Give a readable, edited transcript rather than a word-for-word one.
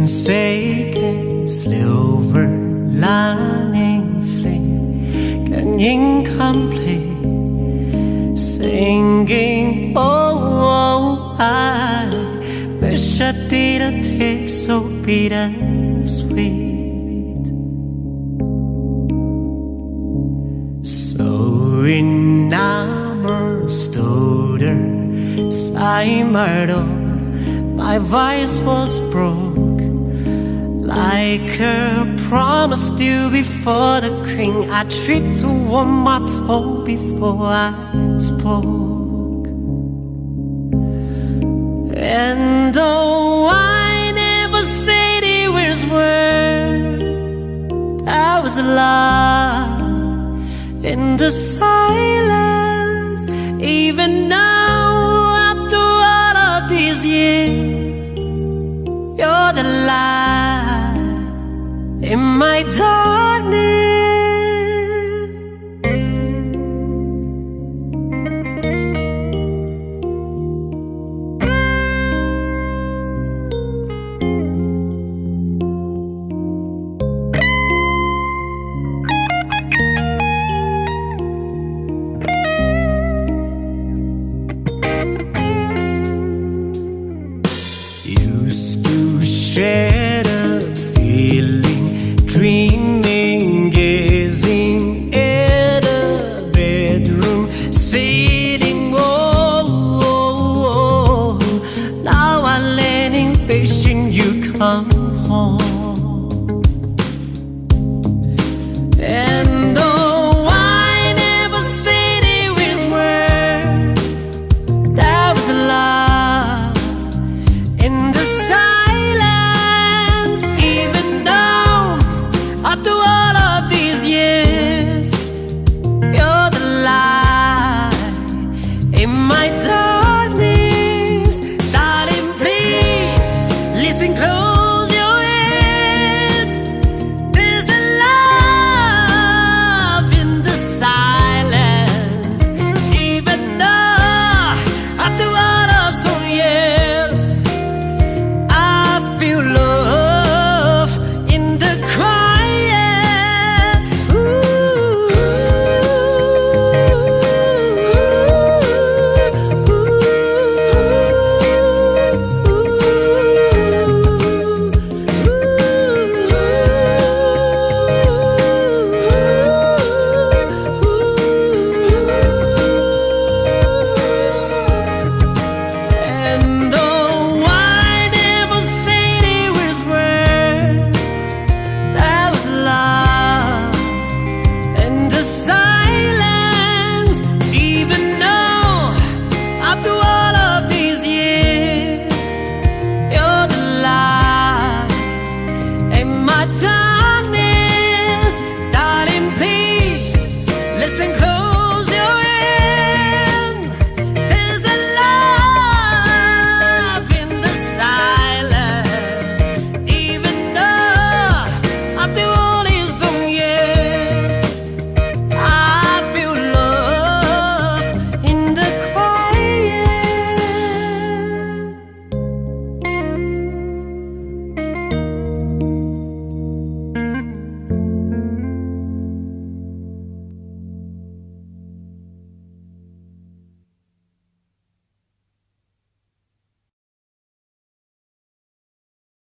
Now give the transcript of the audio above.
forsaken silver lining flame can incomplete singing. Oh, I wish I didn't take so bittersweet. So enamored stutter Saimardo, my voice was broke like a promise due before the king. I tripped to warm my toe before I spoke. And though I never said it was word, I was alive in the silence. Even now, after all of these years, you're the light in my darkness.